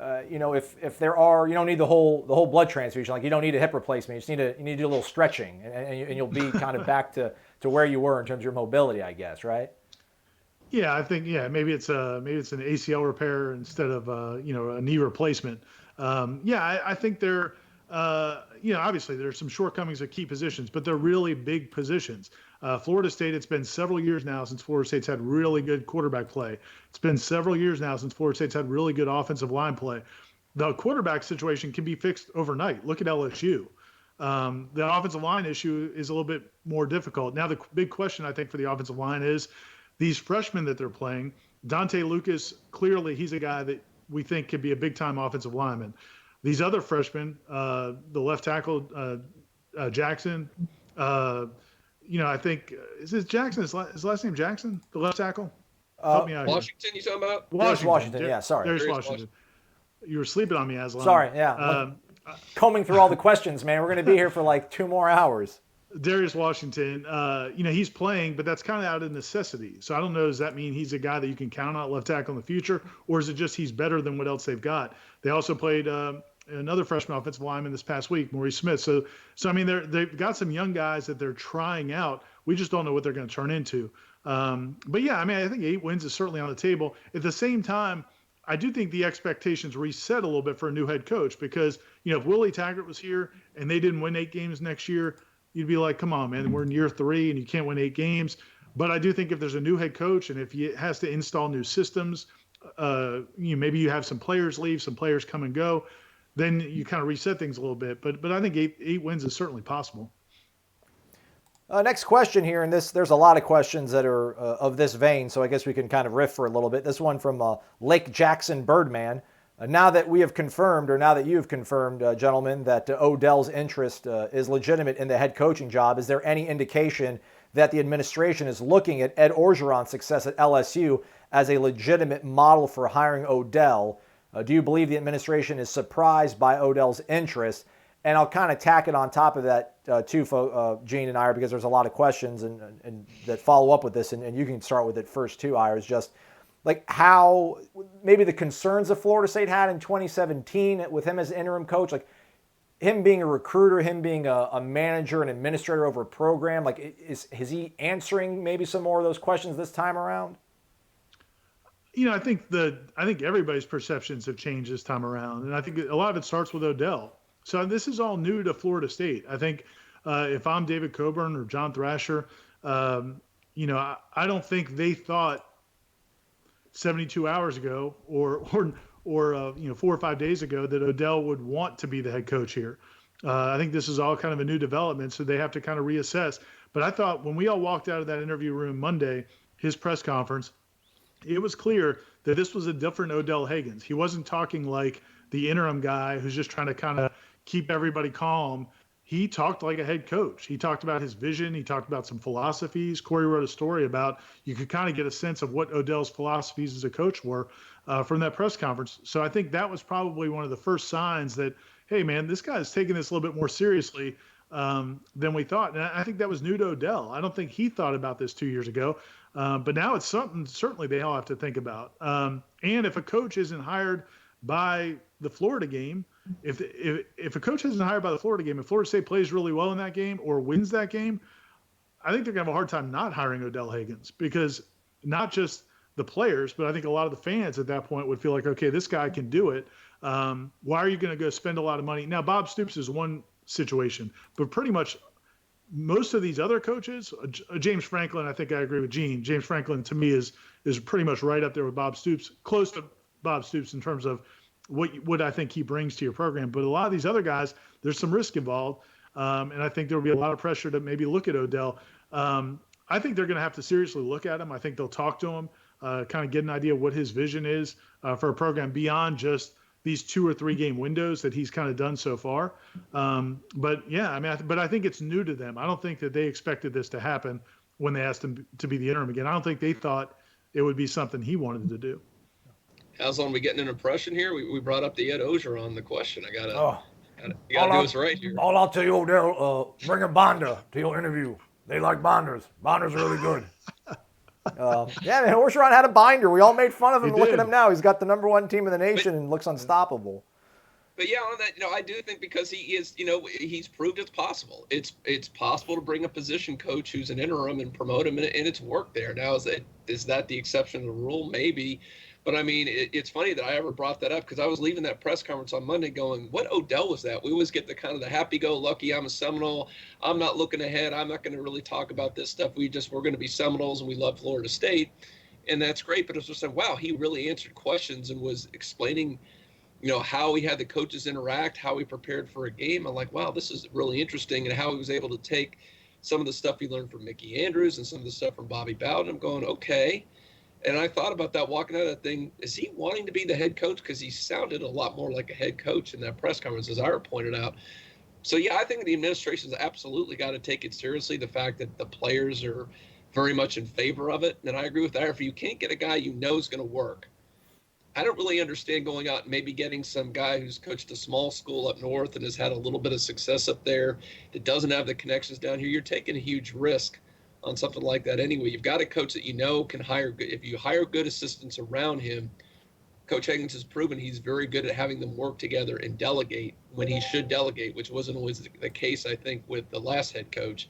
if there are, you don't need the whole blood transfusion. Like you don't need a hip replacement. You just need to do a little stretching, and you'll be kind of back to where you were in terms of your mobility, I guess, right? Yeah, I think maybe it's an ACL repair instead of a knee replacement. I think they're obviously there's some shortcomings at key positions, but they're really big positions. Florida State, it's been several years now since Florida State's had really good quarterback play. It's been several years now since Florida State's had really good offensive line play. The quarterback situation can be fixed overnight. Look at LSU. The offensive line issue is a little bit more difficult. Now, the big question, I think, for the offensive line is these freshmen that they're playing. Dante Lucas, clearly he's a guy that we think could be a big-time offensive lineman. These other freshmen, the left tackle, Jackson, I think, is this Jackson? His last name Jackson, the left tackle? Help me out Washington, you talking about? Washington, yeah, sorry. There's Washington. You were sleeping on me, Aslan. Sorry, yeah. Combing through all the questions, man. We're going to be here for like 2 more hours. Darius Washington, he's playing, but that's kind of out of necessity. So I don't know, does that mean he's a guy that you can count on at left tackle in the future, or is it just he's better than what else they've got? They also played another freshman offensive lineman this past week, Maurice Smith. So I mean, they've got some young guys that they're trying out. We just don't know what they're going to turn into. But yeah, I mean, I think 8 wins is certainly on the table. At the same time, I do think the expectations reset a little bit for a new head coach because, if Willie Taggart was here and they didn't win 8 games next year, you'd be like, come on, man, we're in year 3 and you can't win 8 games. But I do think if there's a new head coach and if he has to install new systems, maybe you have some players leave, some players come and go, then you kind of reset things a little bit. But I think 8 wins is certainly possible. Next question here, and there's a lot of questions that are of this vein, so I guess we can kind of riff for a little bit. This one from Lake Jackson Birdman. Now that you have confirmed, gentlemen, that Odell's interest is legitimate in the head coaching job, is there any indication that the administration is looking at Ed Orgeron's success at LSU as a legitimate model for hiring Odell? Do you believe the administration is surprised by Odell's interest? And I'll kind of tack it on top of that too, Gene and Ira, because there's a lot of questions and that follow up with this, and you can start with it first too, Ira, is just like how maybe the concerns that Florida State had in 2017 with him as interim coach, like him being a recruiter, him being a manager and administrator over a program, like is he answering maybe some more of those questions this time around? I think everybody's perceptions have changed this time around, and I think a lot of it starts with Odell. So this is all new to Florida State. I think if I'm David Coburn or John Thrasher, I don't think they thought 72 hours ago or 4 or 5 days ago that Odell would want to be the head coach here. I think this is all kind of a new development, so they have to kind of reassess. But I thought when we all walked out of that interview room Monday, his press conference, it was clear that this was a different Odell Haggins. He wasn't talking like the interim guy who's just trying to kind of keep everybody calm. He talked like a head coach. He talked about his vision. He talked about some philosophies. Corey wrote a story about, you could kind of get a sense of what Odell's philosophies as a coach were from that press conference. So I think that was probably one of the first signs that, hey, man, this guy's taking this a little bit more seriously than we thought. And I think that was new to Odell. I don't think he thought about this 2 years ago. But now it's something certainly they all have to think about. And if a coach isn't hired by the Florida game, if a coach isn't hired by the Florida game, if Florida State plays really well in that game or wins that game, I think they're going to have a hard time not hiring Odell Haggins, because not just the players, but I think a lot of the fans at that point would feel like, okay, this guy can do it. Why are you going to go spend a lot of money? Now, Bob Stoops is one situation, but pretty much most of these other coaches, James Franklin, I think I agree with Gene. James Franklin to me is pretty much right up there with Bob Stoops, close to Bob Stoops in terms of what I think he brings to your program. But a lot of these other guys, there's some risk involved. And I think there'll be a lot of pressure to maybe look at Odell. I think they're going to have to seriously look at him. I think they'll talk to him, kind of get an idea of what his vision is for a program beyond just these 2 or 3 game windows that he's kind of done so far. But yeah, I mean, but I think it's new to them. I don't think that they expected this to happen when they asked him to be the interim again. I don't think they thought it would be something he wanted to do. How's on we getting an impression here? We brought up the Ed Orgeron the question. You gotta do us right here. All I'll tell you, Odell, bring a Bonda to your interview. They like Bondas. Bondas are really good. Yeah, man, Orgeron had a binder. We all made fun of him. He Look at did. him now. He's got the #1 team in the nation and looks unstoppable. But yeah, on that, I do think because he is, he's proved it's possible. It's possible to bring a position coach who's an interim and promote him, and it's worked there. Now, is that the exception to the rule? Maybe. But I mean, it's funny that I ever brought that up because I was leaving that press conference on Monday going, what Odell was that? We always get the kind of the happy-go-lucky, I'm a Seminole, I'm not looking ahead, I'm not going to really talk about this stuff. We're going to be Seminoles and we love Florida State. And that's great. But it was just like, wow, he really answered questions and was explaining, how he had the coaches interact, how he prepared for a game. I'm like, wow, this is really interesting. And how he was able to take some of the stuff he learned from Mickey Andrews and some of the stuff from Bobby Bowden. I'm going, okay. And I thought about that walking out of that thing. Is he wanting to be the head coach? Because he sounded a lot more like a head coach in that press conference, as Ira pointed out. So, yeah, I think the administration's absolutely got to take it seriously, the fact that the players are very much in favor of it. And I agree with that. If you can't get a guy you know is going to work, I don't really understand going out and maybe getting some guy who's coached a small school up north and has had a little bit of success up there that doesn't have the connections down here. You're taking a huge risk on something like that anyway. You've got a coach that can hire good. If you hire good assistants around him, Coach Haggins has proven he's very good at having them work together and delegate when he should delegate, which wasn't always the case, I think, with the last head coach.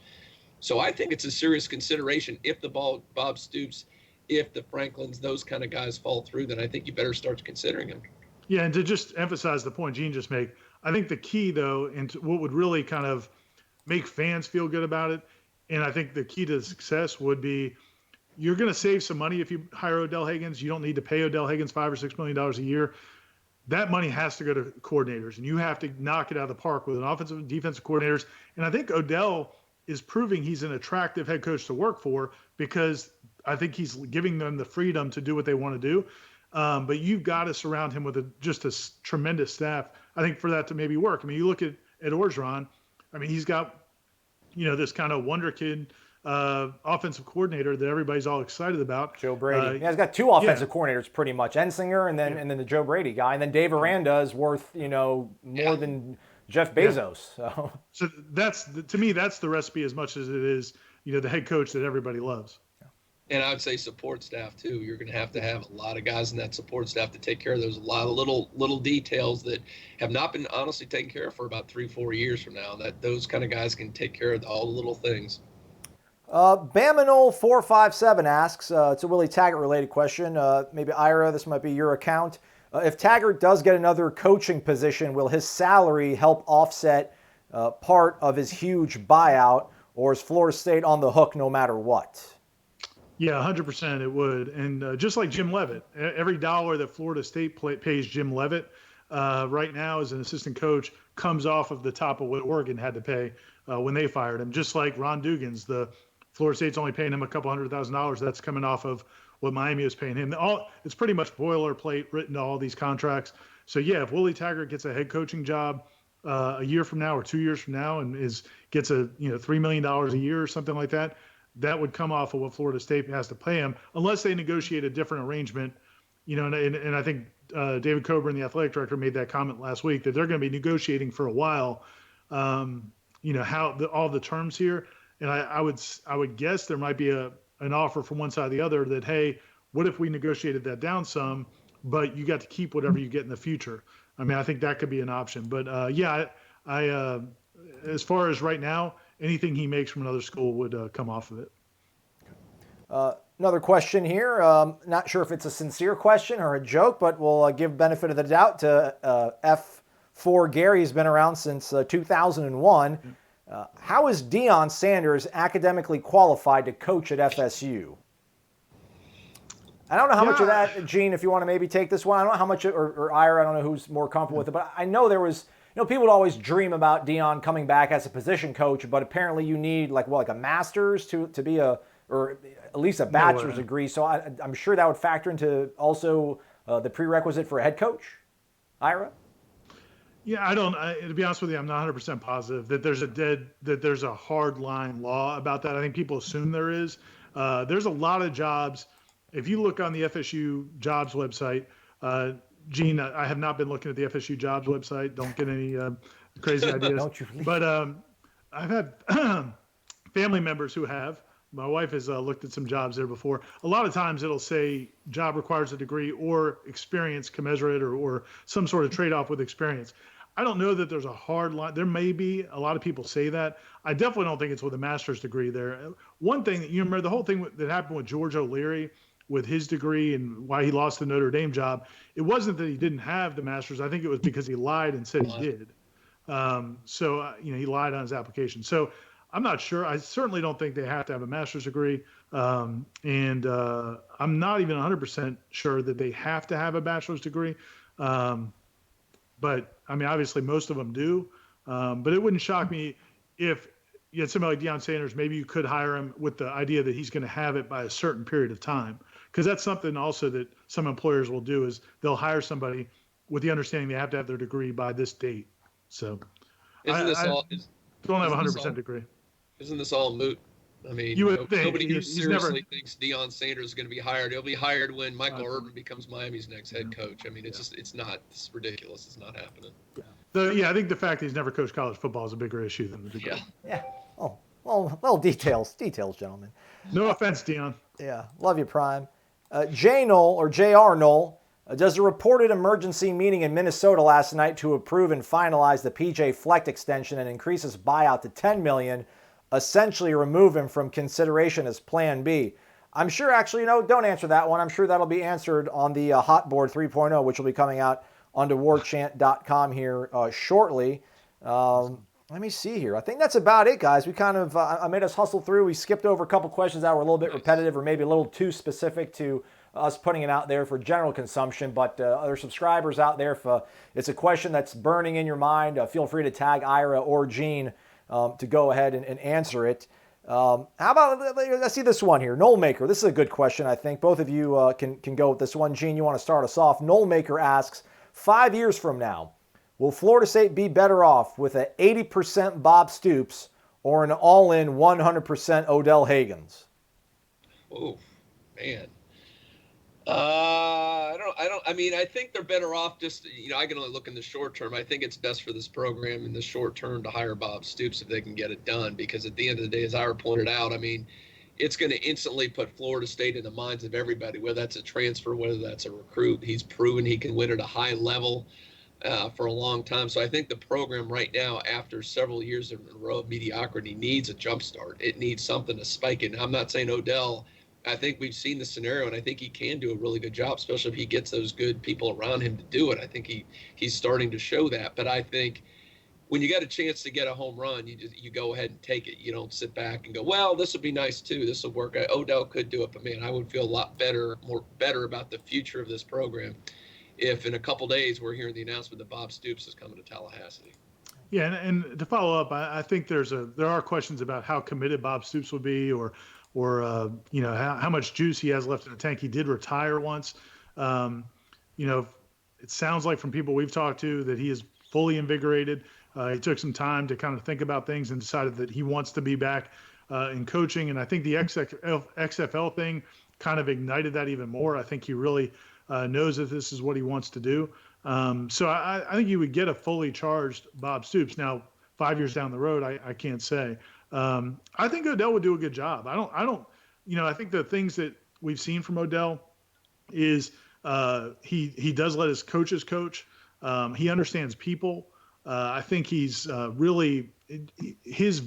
So I think it's a serious consideration if Bob Stoops, if the Franklins, those kind of guys fall through, then I think you better start considering him. Yeah, and to just emphasize the point Gene just made, I think the key, though, and what would really kind of make fans feel good about it, and I think the key to success would be you're going to save some money if you hire Odell Haggins. You don't need to pay Odell Haggins $5 or $6 million a year. That money has to go to coordinators, and you have to knock it out of the park with an offensive and defensive coordinators. And I think Odell is proving he's an attractive head coach to work for because I think he's giving them the freedom to do what they want to do. But you've got to surround him with just a tremendous staff, I think, for that to maybe work. I mean, you look at Orgeron. I mean, he's got this kind of wonder kid offensive coordinator that everybody's all excited about. Joe Brady. He's got two offensive coordinators pretty much, Ensinger and then the Joe Brady guy. And then Dave Aranda is worth, more than Jeff Bezos. Yeah. So to me, that's the recipe as much as it is, the head coach that everybody loves. And I would say support staff too. You're going to have a lot of guys in that support staff to take care of those. A lot of little details that have not been honestly taken care of for about 3-4 years from now. That those kind of guys can take care of all the little things. Baminol457 asks, it's a Willie Taggart related question. Maybe Ira, this might be your account. If Taggart does get another coaching position, will his salary help offset part of his huge buyout, or is Florida State on the hook no matter what? Yeah, 100% it would. And just like Jim Leavitt, every dollar that Florida State pays Jim Leavitt right now as an assistant coach comes off of the top of what Oregon had to pay when they fired him. Just like Ron Dugans, the Florida State's only paying him a couple $100,000. That's coming off of what Miami is paying him. It's pretty much boilerplate written to all these contracts. So, yeah, if Willie Taggart gets a head coaching job a year from now or 2 years from now and gets a $3 million a year or something like that, that would come off of what Florida State has to pay him, unless they negotiate a different arrangement. And I think David Coburn, the athletic director, made that comment last week that they're going to be negotiating for a while. How all the terms here, and I would guess there might be an offer from one side or the other that, hey, what if we negotiated that down some, but you got to keep whatever you get in the future. I mean, I think that could be an option. But I as far as right now, anything he makes from another school would come off of it. Another question here. Not sure if it's a sincere question or a joke, but we'll give benefit of the doubt to F4 Gary. He's been around since 2001. How is Deion Sanders academically qualified to coach at FSU? I don't know how much of that, Gene, if you want to maybe take this one. I don't know how much, or Ira, I don't know who's more comfortable with it, but I know there was, people would always dream about Deion coming back as a position coach, but apparently you need like a master's to be or at least a bachelor's degree. So I'm sure that would factor into also the prerequisite for a head coach. Ira? Yeah, to be honest with you, I'm not 100% positive that there's a hard line law about that. I think people assume there is. There's a lot of jobs. If you look on the FSU jobs website, Gene, I have not been looking at the FSU jobs website. Don't get any crazy ideas. Don't you? But I've had family members who have. My wife has looked at some jobs there before. A lot of times it'll say job requires a degree or experience commensurate or some sort of trade-off with experience. I don't know that there's a hard line. There may be. A lot of people say that. I definitely don't think it's with a master's degree there. One thing that you remember, the whole thing that happened with George O'Leary with his degree and why he lost the Notre Dame job, it wasn't that he didn't have the master's. I think it was because he lied and said he did. He lied on his application. So I'm not sure. I certainly don't think they have to have a master's degree. I'm not even 100% sure that they have to have a bachelor's degree. But I mean, obviously most of them do. But it wouldn't shock me if you had somebody like Deion Sanders, maybe you could hire him with the idea that he's going to have it by a certain period of time. Because that's something also that some employers will do is they'll hire somebody with the understanding they have to have their degree by this date. So don't have a 100% degree. Isn't this all moot? I mean, nobody seriously thinks Deion Sanders is going to be hired. He'll be hired when Michael Irvin becomes Miami's next head coach. I mean, it's ridiculous. It's not happening. I think the fact that he's never coached college football is a bigger issue than the degree. Yeah. Oh, well, details, gentlemen. No offense, Deion. Yeah, love you, Prime. J. Knoll, or J.R. Knoll, does a reported emergency meeting in Minnesota last night to approve and finalize the P.J. Fleck extension and increase his buyout to $10 million essentially remove him from consideration as Plan B? I'm sure, actually, don't answer that one. I'm sure that'll be answered on the Hot Board 3.0, which will be coming out onto warchant.com here shortly. Let me see here. I think that's about it, guys. We kind of, I made us hustle through. We skipped over a couple questions that were a little bit repetitive or maybe a little too specific to us putting it out there for general consumption. But other subscribers out there, if it's a question that's burning in your mind, feel free to tag Ira or Gene to go ahead and answer it. How about, let's see this one here. Noel Maker. This is a good question, I think. Both of you can go with this one. Gene, you want to start us off. Noel Maker asks, 5 years from now, will Florida State be better off with an 80% Bob Stoops or an all-in 100% Odell Haggins? Oh, man. I think they're better off just, I can only look in the short term. I think it's best for this program in the short term to hire Bob Stoops if they can get it done, because at the end of the day, as Ira pointed out, it's going to instantly put Florida State in the minds of everybody, whether that's a transfer, whether that's a recruit. He's proven he can win at a high level for a long time. So I think the program right now, after several years in a row of mediocrity, needs a jump start. It needs something to spike it. I'm not saying Odell. I think we've seen the scenario, and I think he can do a really good job, especially if he gets those good people around him to do it. I think he's starting to show that. But I think when you got a chance to get a home run, you go ahead and take it. You don't sit back and go, well, this would be nice too. This will work. Odell could do it, but man, I would feel a lot better about the future of this program if in a couple days we're hearing the announcement that Bob Stoops is coming to Tallahassee. Yeah, and to follow up, I think there are questions about how committed Bob Stoops would be, or how much juice he has left in the tank. He did retire once. It sounds like from people we've talked to that he is fully invigorated. He took some time to kind of think about things and decided that he wants to be back in coaching. And I think the XFL thing kind of ignited that even more. I think he really knows that this is what he wants to do. So I think you would get a fully charged Bob Stoops. Now, 5 years down the road, I can't say. I think Odell would do a good job. I think the things that we've seen from Odell is he does let his coaches coach. He understands people. I think he's really his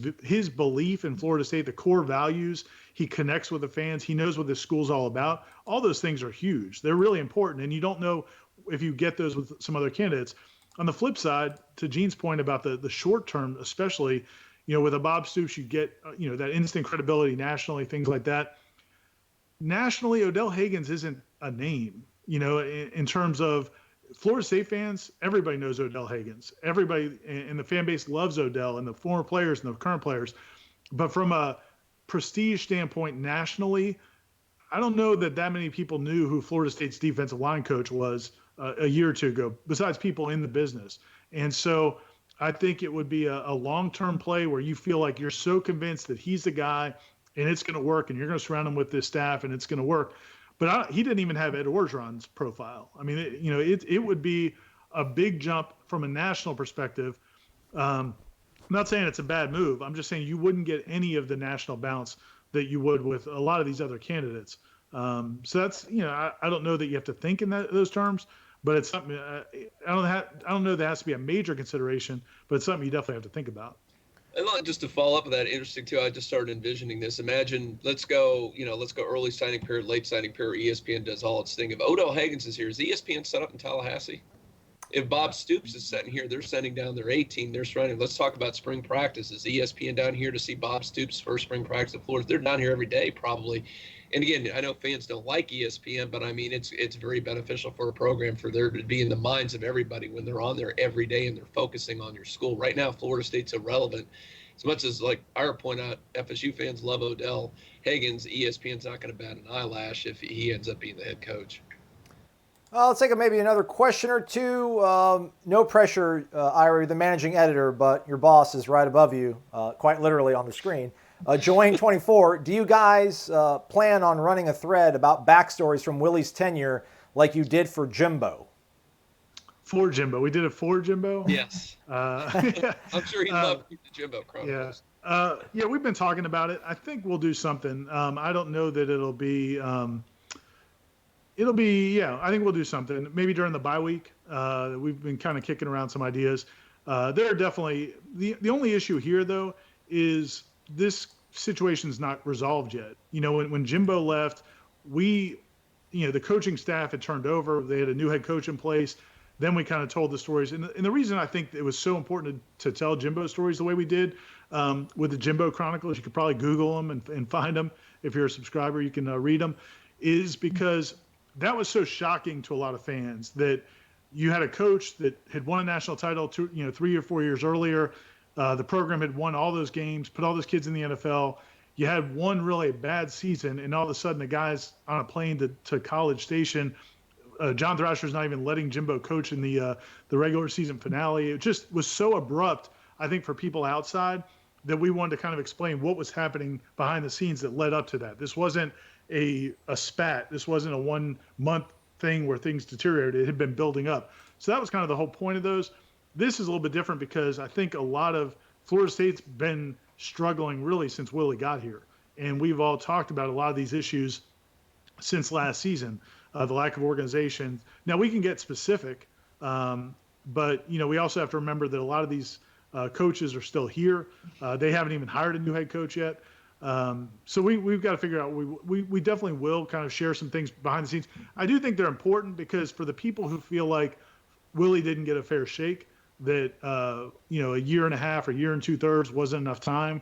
belief in Florida State, the core values. He connects with the fans. He knows what this school's all about. All those things are huge. They're really important, and you don't know if you get those with some other candidates. On the flip side, to Gene's point about the short term, especially, with a Bob Stoops, you get that instant credibility nationally, things like that. Nationally, Odell Haggins isn't a name. In terms of Florida State fans, everybody knows Odell Haggins. Everybody in the fan base loves Odell, and the former players and the current players. But from a prestige standpoint nationally, I don't know that many people knew who Florida State's defensive line coach was a year or two ago, besides people in the business. And so I think it would be a long-term play where you feel like you're so convinced that he's the guy and it's going to work, and you're going to surround him with this staff and it's going to work. But he didn't even have Ed Orgeron's profile. I mean, it would be a big jump from a national perspective. I'm not saying it's a bad move. I'm just saying you wouldn't get any of the national bounce that you would with a lot of these other candidates. So that's, I don't know that you have to think in those terms, but it's something I don't know that has to be a major consideration, but it's something you definitely have to think about. And just to follow up with that, interesting too, I just started envisioning this. Imagine, let's go early signing period, late signing period, ESPN does all its thing. If Odell Haggins is here, is ESPN set up in Tallahassee? If Bob Stoops is sitting here, they're sending down their A team. They're running. Let's talk about spring practice. Is ESPN down here to see Bob Stoops' first spring practice at Florida? They're down here every day, probably. And again, I know fans don't like ESPN, but I mean, it's very beneficial for a program for there to be in the minds of everybody when they're on there every day and they're focusing on your school. Right now, Florida State's irrelevant. As much as, like Ira pointed out, FSU fans love Odell Haggins, ESPN's not going to bat an eyelash if he ends up being the head coach. Let's take maybe another question or two. No pressure, Ira, you're the managing editor, but your boss is right above you, quite literally on the screen. Joanne24, do you guys plan on running a thread about backstories from Willie's tenure like you did for Jimbo? For Jimbo. We did it for Jimbo? Yes. I'm sure he'd love the Jimbo Chronicles. Yeah, we've been talking about it. I think we'll do something. I don't know that it'll be I think we'll do something. Maybe during the bye week. We've been kind of kicking around some ideas. There are definitely the only issue here though is this situation's not resolved yet. When Jimbo left, the coaching staff had turned over. They had a new head coach in place. Then we kind of told the stories. And the reason I think it was so important to tell Jimbo stories the way we did with the Jimbo Chronicles, you could probably Google them and find them. If you're a subscriber, you can read them, is because that was so shocking to a lot of fans that you had a coach that had won a national title 3 or 4 years earlier. The program had won all those games, put all those kids in the NFL. You had one really bad season, and all of a sudden the guy's on a plane to College Station. John Thrasher's not even letting Jimbo coach in the regular season finale. It just was so abrupt, I think, for people outside that we wanted to kind of explain what was happening behind the scenes that led up to that. This wasn't a spat. This wasn't a 1 month thing where things deteriorated. It had been building up. So that was kind of the whole point of those. This is a little bit different because I think a lot of Florida State's been struggling really since Willie got here. And we've all talked about a lot of these issues since last season, the lack of organization. Now we can get specific, but we also have to remember that a lot of these coaches are still here. They haven't even hired a new head coach yet. So we've got to figure out, we definitely will kind of share some things behind the scenes. I do think they're important because for the people who feel like Willie didn't get a fair shake, that, a year and a half or year and 2/3 wasn't enough time.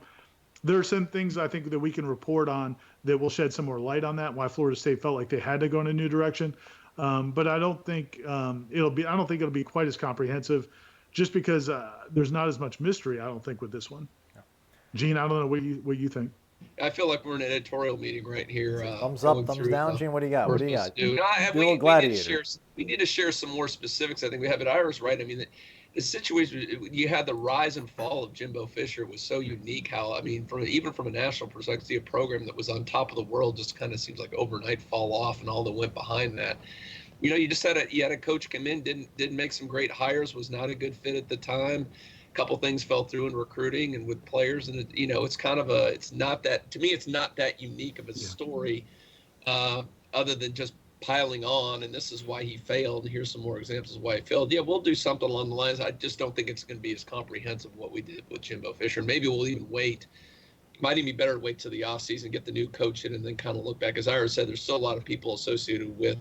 There are some things I think that we can report on that will shed some more light on that, why Florida State felt like they had to go in a new direction. But I don't think it'll be quite as comprehensive just because there's not as much mystery, I don't think, with this one. Gene, I don't know what you think. I feel like we're in an editorial meeting right here. Thumbs up, thumbs down. Gene, what do you got? We need to share some more specifics. I think we have it. Ira's right. I mean, the situation, you had the rise and fall of Jimbo Fisher was so unique. How, I mean, even from a national perspective, a program that was on top of the world just kind of seems like overnight fall off, and all that went behind that. You just had a coach come in, didn't make some great hires, was not a good fit at the time. A couple things fell through in recruiting and with players, and it's kind of it's not that unique of a story, other than just piling on, and this is why he failed. Here's some more examples of why he failed. Yeah, we'll do something along the lines. I just don't think it's going to be as comprehensive what we did with Jimbo Fisher. Maybe we'll even wait. Might even be better to wait till the offseason, get the new coach in, and then kind of look back. As Ira said, there's still a lot of people associated with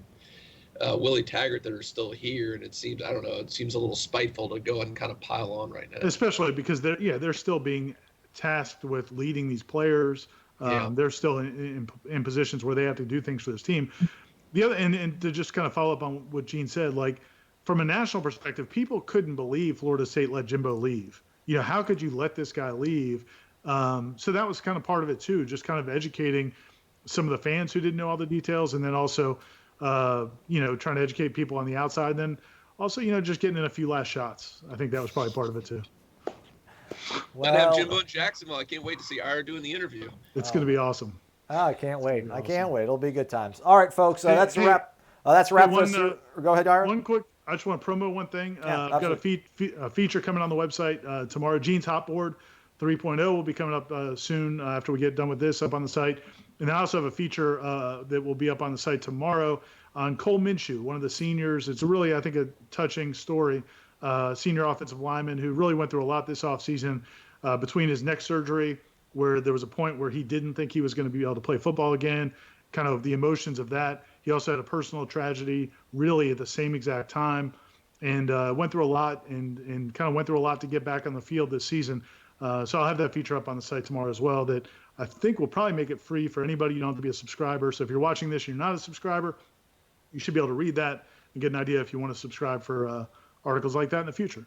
Willie Taggart that are still here, and it seems a little spiteful to go ahead and kind of pile on right now. Especially because they're still being tasked with leading these players. They're still in positions where they have to do things for this team. The other, and to just kind of follow up on what Gene said, like from a national perspective, people couldn't believe Florida State let Jimbo leave. How could you let this guy leave? So that was kind of part of it too, just kind of educating some of the fans who didn't know all the details, and then also, trying to educate people on the outside. And then also, just getting in a few last shots. I think that was probably part of it too. Well, and have Jimbo in Jacksonville. I can't wait to see Ira doing the interview. It's going to be awesome. I can't wait. I can't wait. It'll be good times. All right, folks. That's a wrap. That's a wrap for us. Go ahead, Ira. One quick. I just want to promote one thing. Yeah, I've got a feature coming on the website tomorrow. Gene's Hot Board, 3.0 will be coming up soon after we get done with this up on the site. And I also have a feature that will be up on the site tomorrow on Cole Minshew, one of the seniors. It's really, I think, a touching story. Senior offensive lineman who really went through a lot this offseason between his neck surgery, where there was a point where he didn't think he was going to be able to play football again, kind of the emotions of that. He also had a personal tragedy really at the same exact time, and went through a lot and kind of went through a lot to get back on the field this season. So I'll have that feature up on the site tomorrow as well that I think will probably make it free for anybody. You don't have to be a subscriber. So if you're watching this and you're not a subscriber, you should be able to read that and get an idea if you want to subscribe for articles like that in the future.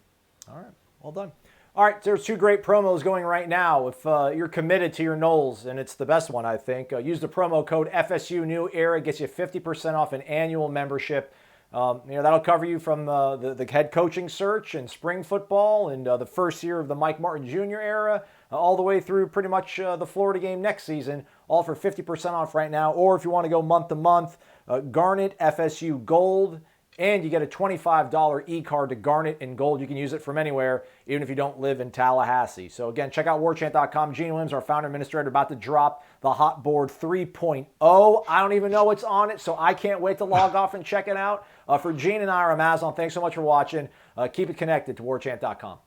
All right. Well done. All right, there's two great promos going right now. If you're committed to your Noles, and it's the best one, I think, use the promo code FSU New Era. Gets you 50% off an annual membership. That'll cover you from the head coaching search and spring football and the first year of the Mike Martin Jr. era, all the way through pretty much the Florida game next season, all for 50% off right now. Or if you want to go month to month, Garnet FSU Gold. And you get a $25 e-card to Garnet and Gold. You can use it from anywhere, even if you don't live in Tallahassee. So again, check out warchant.com. Gene Williams, our founder and administrator, about to drop the Hot Board 3.0. I don't even know what's on it, so I can't wait to log off and check it out. For Gene and Ira, I'm Aslan. Thanks so much for watching. Keep it connected to warchant.com.